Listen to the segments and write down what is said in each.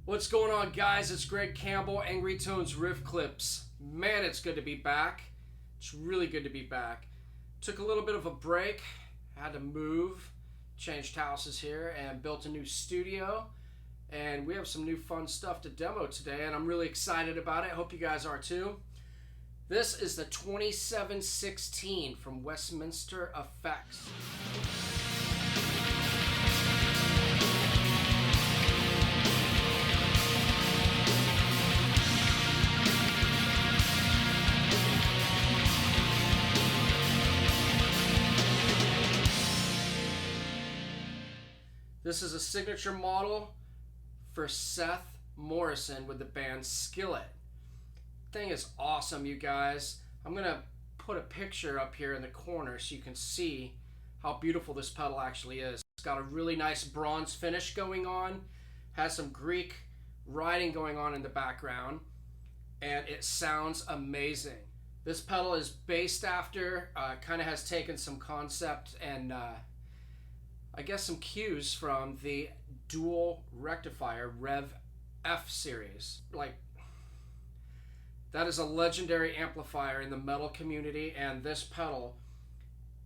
What's going on, guys? It's Greg Campbell, Angry Tones Riff Clips. Man, it's good to be back. It's really good to be back. Took a little bit of a break, had to move, changed houses here, and built a new studio. And we have some new fun stuff to demo today, and I'm really excited about it. Hope you guys are too. This is the 2716 from Westminster Effects. This is a signature model for Seth Morrison with the band Skillet. Thing is awesome, you guys. I'm gonna put a picture up here in the corner so you can see how beautiful this pedal actually is. It's got a really nice bronze finish going on, has some Greek writing going on in the background, and it sounds amazing. This pedal is based after, kind of has taken some concept and I guess some cues from the dual Rectifier Rev F series. Like, that is a legendary amplifier in the metal community, and this pedal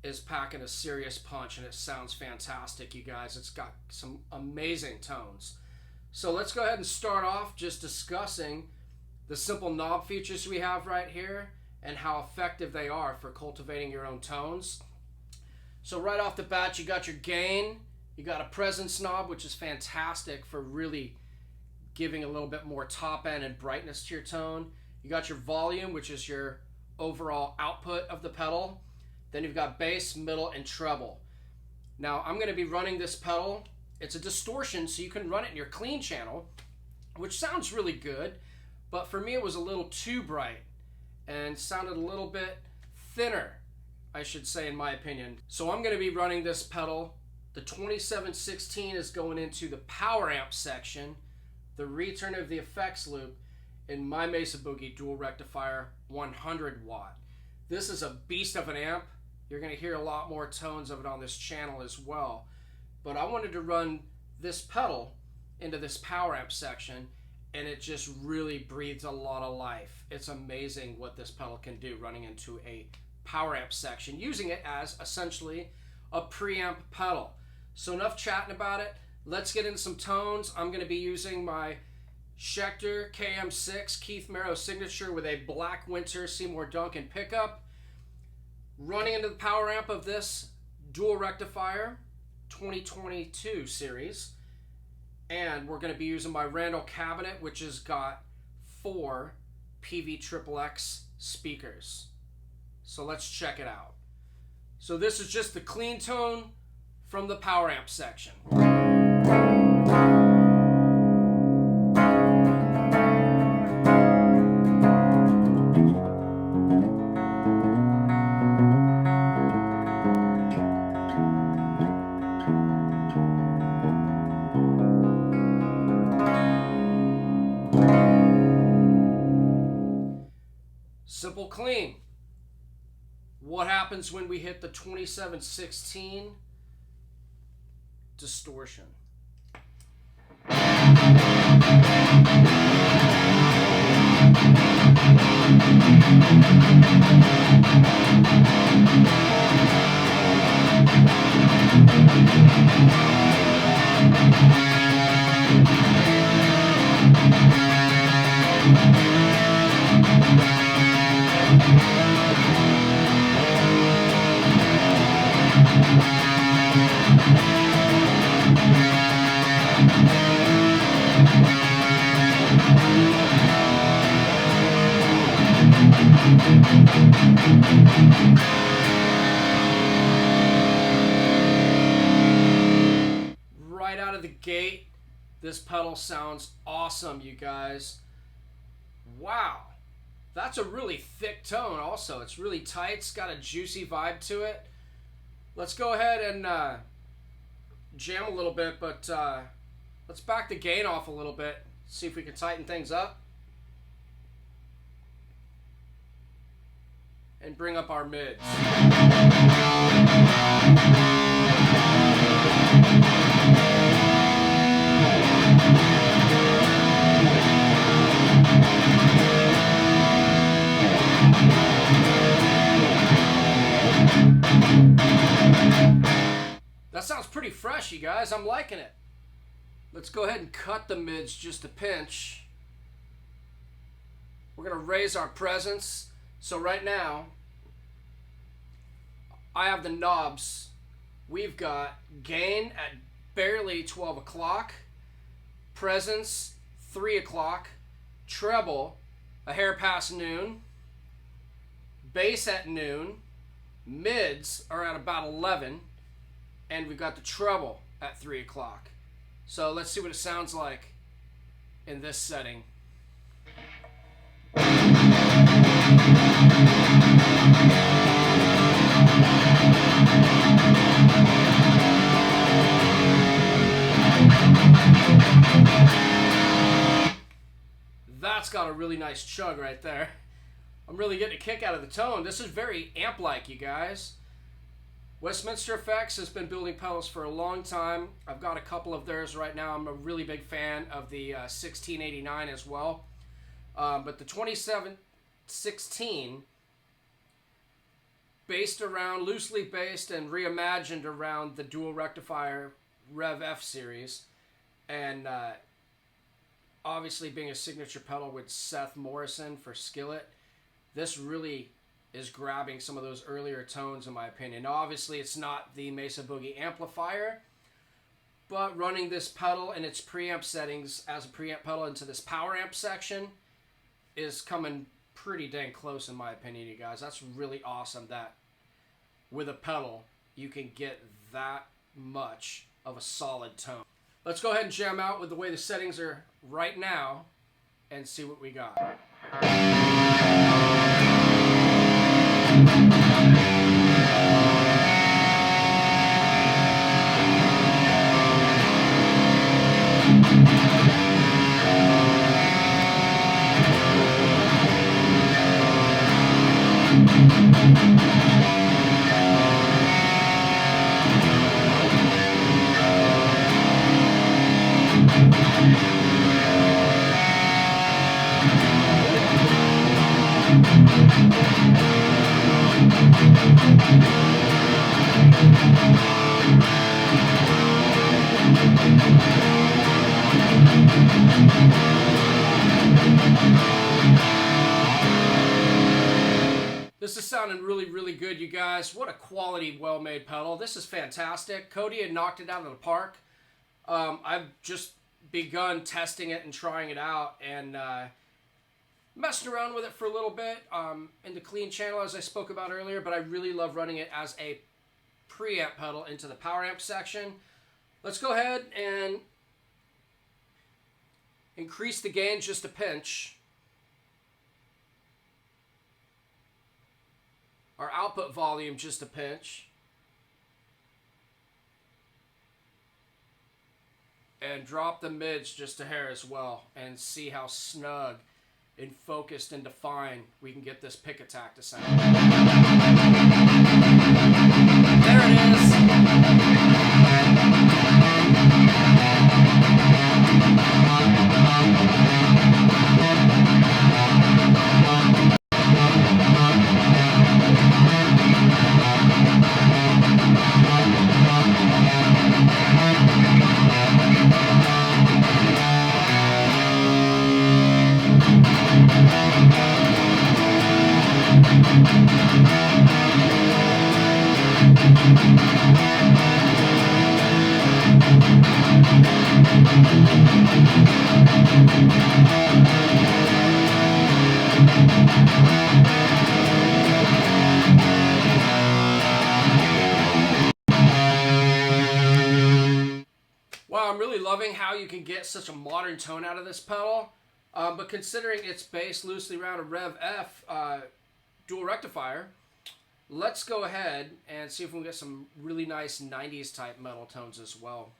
is packing a serious punch, and it sounds fantastic, you guys. It's got some amazing tones. So let's go ahead and start off just discussing the simple knob features we have right here and how effective they are for cultivating your own tones. So right off the bat, you got your gain, you got a presence knob, which is fantastic for really giving a little bit more top end and brightness to your tone. You got your volume, which is your overall output of the pedal. Then you've got bass, middle, and treble. Now I'm going to be running this pedal. It's a distortion, so you can run it in your clean channel, which sounds really good, but for me it was a little too bright and sounded a little bit thinner, I should say, in my opinion. So I'm going to be running this pedal. The 2716 is going into the power amp section, the return of the effects loop in my Mesa Boogie dual rectifier 100 watt. This is a beast of an amp. You're going to hear a lot more tones of it on this channel as well. But I wanted to run this pedal into this power amp section, and it just really breathes a lot of life. It's amazing what this pedal can do running into a power amp section, using it as essentially a preamp pedal. So enough chatting about it. Let's get into some tones. I'm going to be using my Schecter KM6 Keith Merrow signature with a Black Winter Seymour Duncan pickup, running into the power amp of this dual rectifier 2022 series. And we're going to be using my Randall cabinet, which has got 4 PV-XXX speakers. So let's check it out. So this is just the clean tone from the power amp section. Simple, clean. What happens when we hit the 2716 distortion? Right out of the gate, this pedal sounds awesome, you guys. Wow, that's a really thick tone also. It's really tight, it's got a juicy vibe to it. Let's go ahead and jam a little bit, but let's back the gain off a little bit, see if we can tighten things up. And bring up our mids. gosh, you guys, I'm liking it. Let's go ahead and cut the mids just a pinch. We're going to raise our presence. So right now, I have the knobs. We've got gain at barely 12 o'clock, presence 3 o'clock, treble a hair past noon, bass at noon, mids are at about 11, and we've got the treble at 3 o'clock. So let's see what it sounds like in this setting. That's got a really nice chug right there. I'm really getting a kick out of the tone. This is very amp-like, you guys. Westminster Effects has been building pedals for a long time. I've got a couple of theirs right now. I'm a really big fan of the 1689 as well. But the 2716, loosely based and reimagined around the dual rectifier Rev F series. And obviously being a signature pedal with Seth Morrison for Skillet, this really is grabbing some of those earlier tones in my opinion. Now, obviously it's not the Mesa Boogie amplifier, but running this pedal in its preamp settings as a preamp pedal into this power amp section is coming pretty dang close in my opinion, you guys. That's really awesome that with a pedal you can get that much of a solid tone. Let's go ahead and jam out with the way the settings are right now and see what we got. This is sounding really, really good, you guys. What a quality, well-made pedal. This is fantastic. Cody had knocked it out of the park. I've just begun testing it and trying it out and messing around with it for a little bit in the clean channel, as I spoke about earlier, but I really love running it as a preamp pedal into the power amp section. Let's go ahead and increase the gain just a pinch. Our output volume just a pinch. And drop the mids just a hair as well, and see how snug and focused and defined we can get this pick attack to sound. There it is. Wow, I'm really loving how you can get such a modern tone out of this pedal. But considering it's based loosely around a Rev F dual rectifier, let's go ahead and see if we can get some really nice 90s type metal tones as well.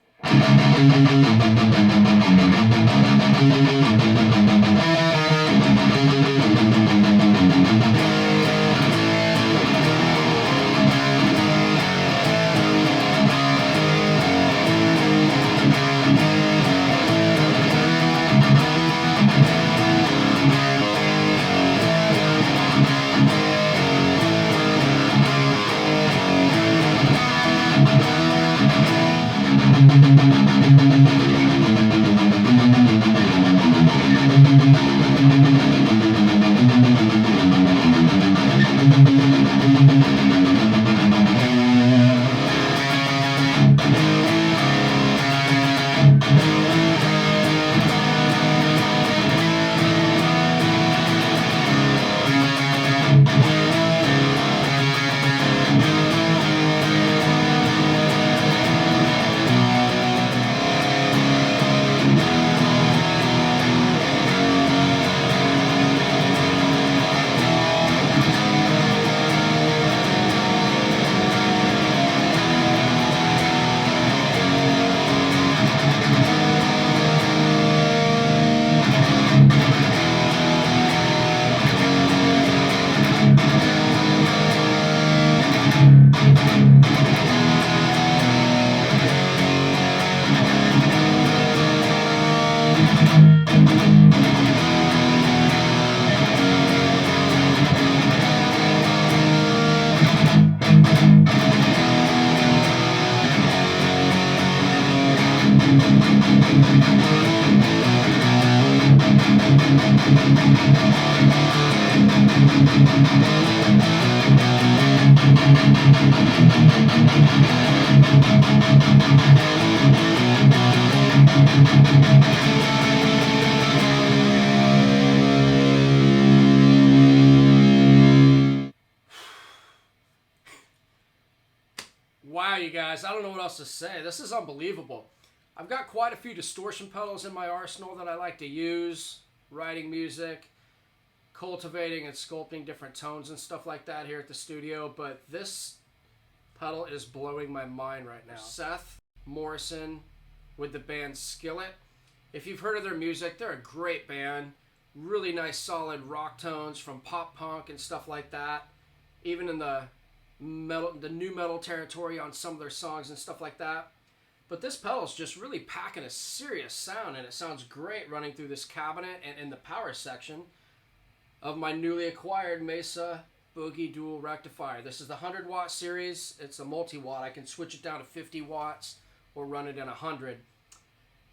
Wow, you guys, I don't know what else to say. This is unbelievable. I've got quite a few distortion pedals in my arsenal that I like to use, writing music, cultivating and sculpting different tones and stuff like that here at the studio, but this pedal is blowing my mind right now. Seth Morrison with the band Skillet. If you've heard of their music, they're a great band. Really nice solid rock tones from pop punk and stuff like that. Even in the new metal territory on some of their songs and stuff like that. But this pedal is just really packing a serious sound, and it sounds great running through this cabinet and in the power section of my newly acquired Mesa Boogie Dual Rectifier. This is the 100 watt series. It's a multi-watt. I can switch it down to 50 watts or run it in 100.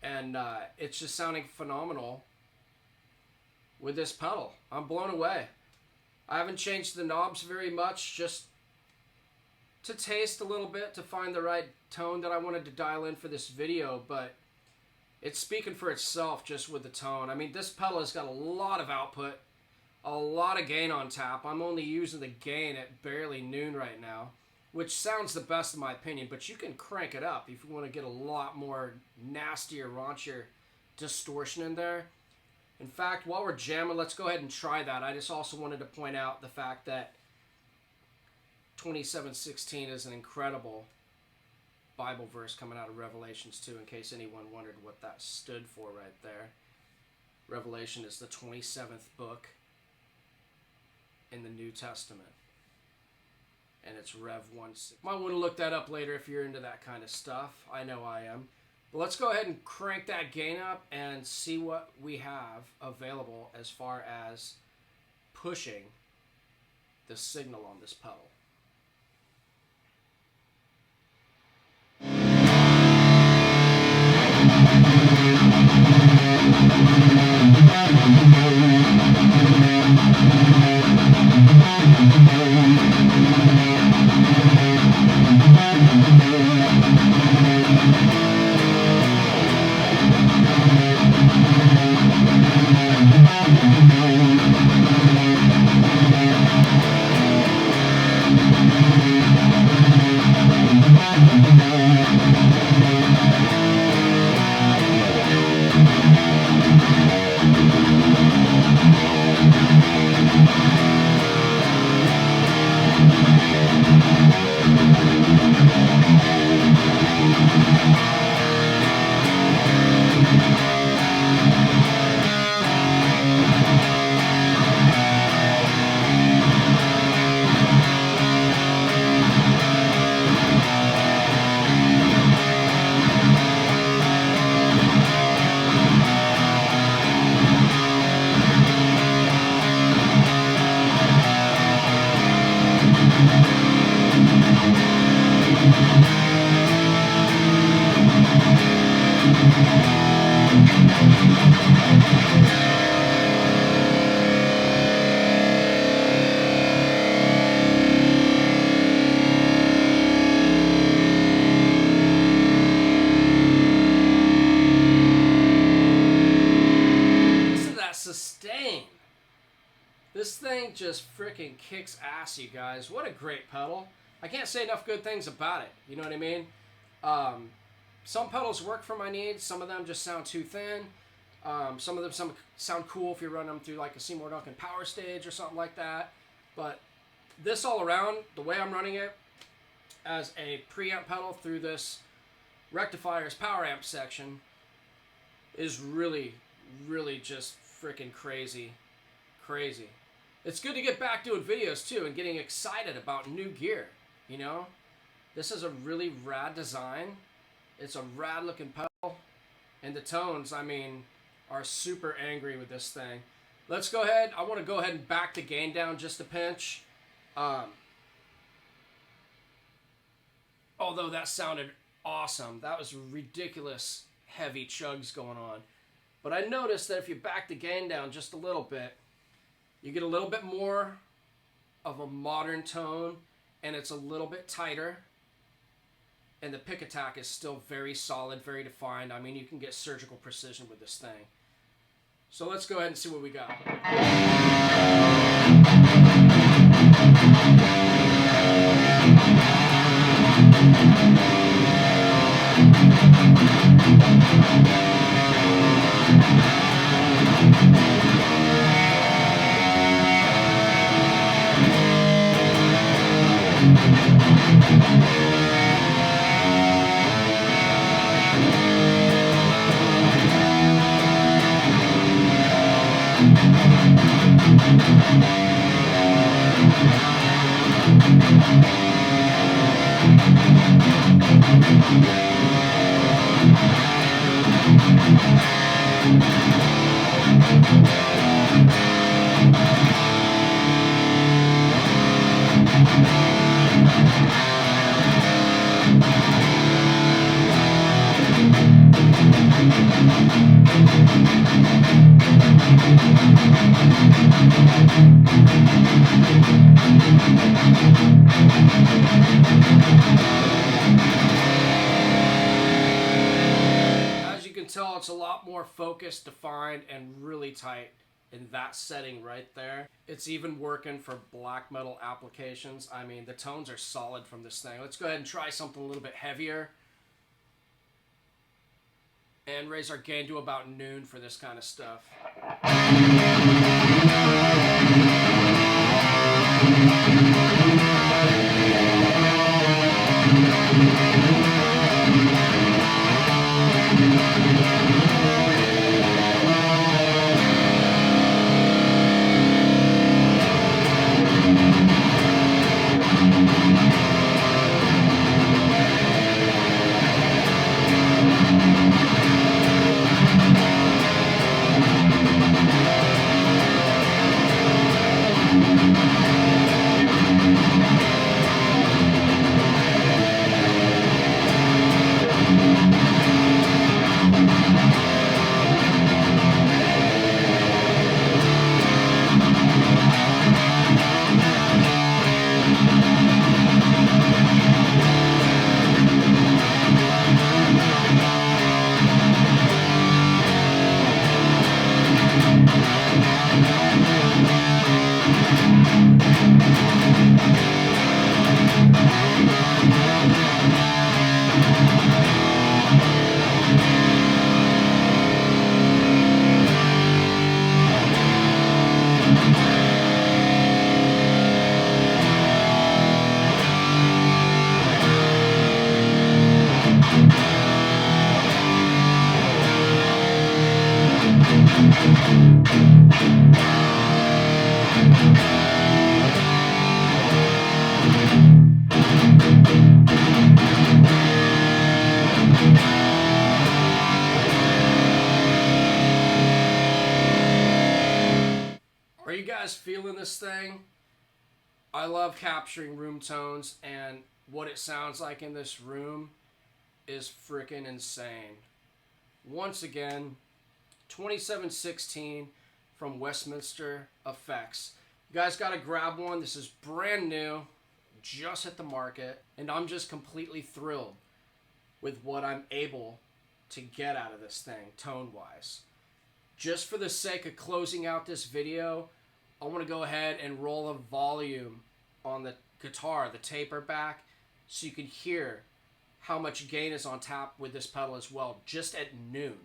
And it's just sounding phenomenal with this pedal. I'm blown away. I haven't changed the knobs very much, just to taste a little bit to find the right tone that I wanted to dial in for this video, but it's speaking for itself just with the tone. I mean, this pedal has got a lot of output, a lot of gain on tap. I'm only using the gain at barely noon right now, which sounds the best in my opinion, but you can crank it up if you want to get a lot more nastier, raunchier distortion in there. In fact, while we're jamming, let's go ahead and try that. I just also wanted to point out the fact that 27:16 is an incredible Bible verse coming out of Revelations 2, in case anyone wondered what that stood for right there. Revelation is the 27th book in the New Testament, and it's Rev 1. Might want to look that up later if you're into that kind of stuff. I know I am. But let's go ahead and crank that gain up and see what we have available as far as pushing the signal on this pedal. This thing just freaking kicks ass, you guys. What a great pedal. I can't say enough good things about it. You know what I mean? Some pedals work for my needs. Some of them just sound too thin. Some of them sound cool if you run them through like a Seymour Duncan power stage or something like that. But this all around, the way I'm running it as a preamp pedal through this Rectifier's power amp section is really, really just freaking crazy. Crazy. It's good to get back doing videos too and getting excited about new gear, you know? This is a really rad design. It's a rad looking pedal. And the tones, I mean, are super angry with this thing. Let's go ahead. I want to go ahead and back the gain down just a pinch. Although that sounded awesome. That was ridiculous heavy chugs going on. But I noticed that if you back the gain down just a little bit, you get a little bit more of a modern tone, and it's a little bit tighter. And the pick attack is still very solid, very defined. I mean, you can get surgical precision with this thing. So let's go ahead and see what we got. Tell it's a lot more focused, defined, and really tight in that setting right there. It's even working for black metal applications. I mean, the tones are solid from this thing. Let's go ahead and try something a little bit heavier and raise our gain to about noon for this kind of stuff. Are you guys feeling this thing? I love capturing room tones, and what it sounds like in this room is freaking insane. Once again, 2716 from Westminster Effects. You guys gotta grab one. This is brand new, just hit the market, and I'm just completely thrilled with what I'm able to get out of this thing tone-wise. Just for the sake of closing out this video, I want to go ahead and roll a volume on the guitar, the taper back, so you can hear how much gain is on tap with this pedal as well, just at noon.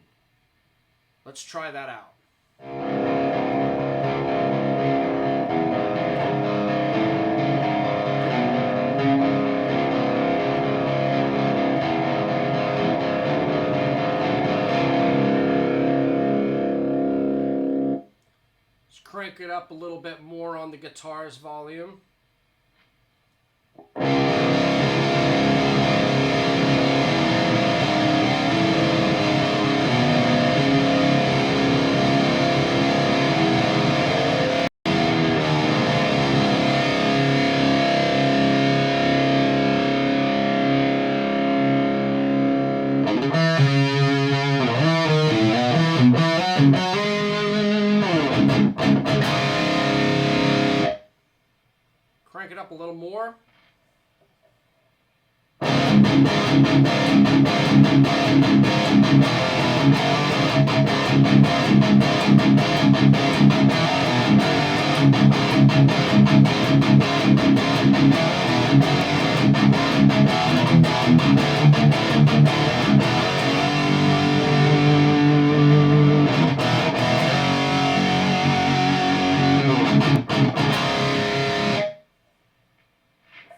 Let's try that out. Crank it up a little bit more on the guitar's volume. crank it up a little more.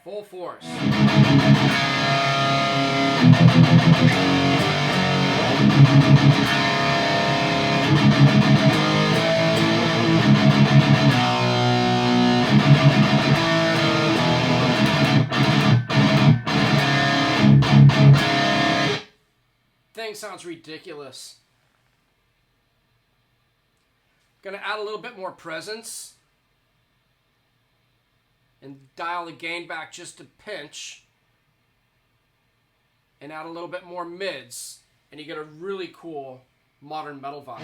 Full force. Thing sounds ridiculous. Gonna add a little bit more presence and dial the gain back just a pinch and add a little bit more mids, and you get a really cool modern metal vibe.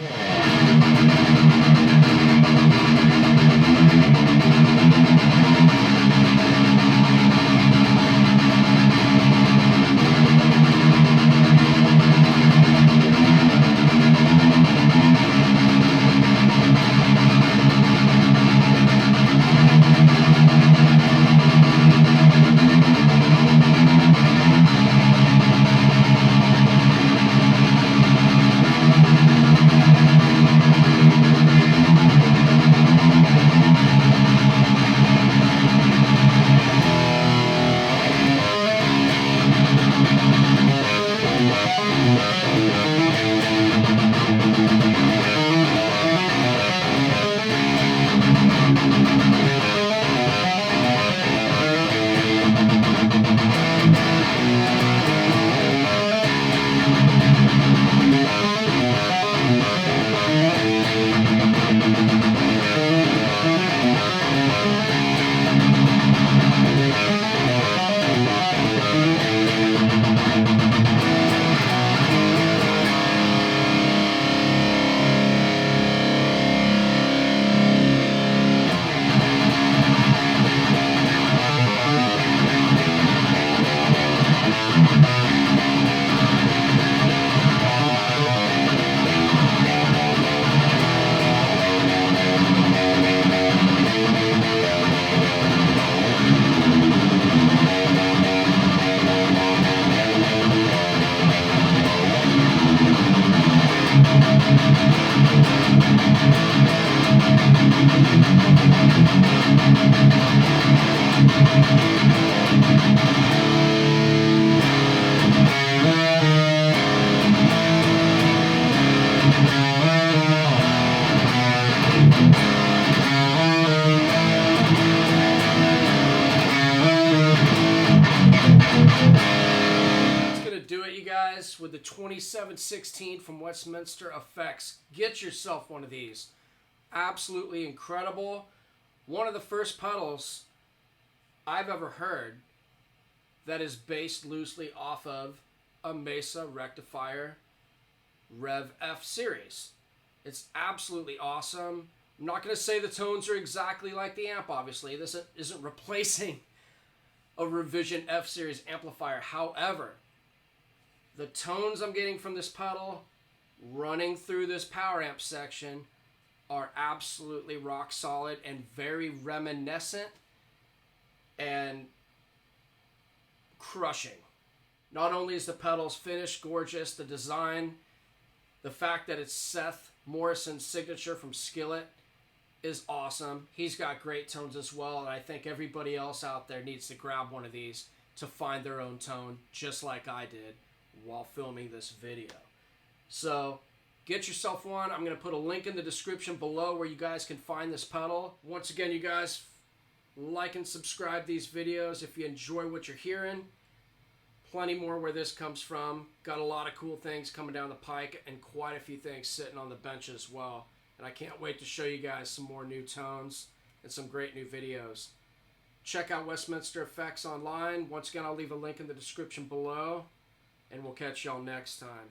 With the 2716 from Westminster Effects. Get yourself one of these. Absolutely incredible. One of the first pedals I've ever heard that is based loosely off of a Mesa Rectifier Rev F series. It's absolutely awesome. I'm not going to say the tones are exactly like the amp, obviously. This isn't replacing a Revision F series amplifier. However, the tones I'm getting from this pedal running through this power amp section are absolutely rock solid and very reminiscent and crushing. Not only is the pedals finished gorgeous, the design, the fact that it's Seth Morrison's signature from Skillet is awesome. He's got great tones as well, and I think everybody else out there needs to grab one of these to find their own tone, just like I did while filming this video. So get yourself one. I'm going to put a link in the description below where you guys can find this pedal. Once again, you guys, like and subscribe these videos if you enjoy what you're hearing. Plenty more where this comes from. Got a lot of cool things coming down the pike and quite a few things sitting on the bench as well. And I can't wait to show you guys some more new tones and some great new videos. Check out Westminster Effects online. Once again, I'll leave a link in the description below. And we'll catch y'all next time.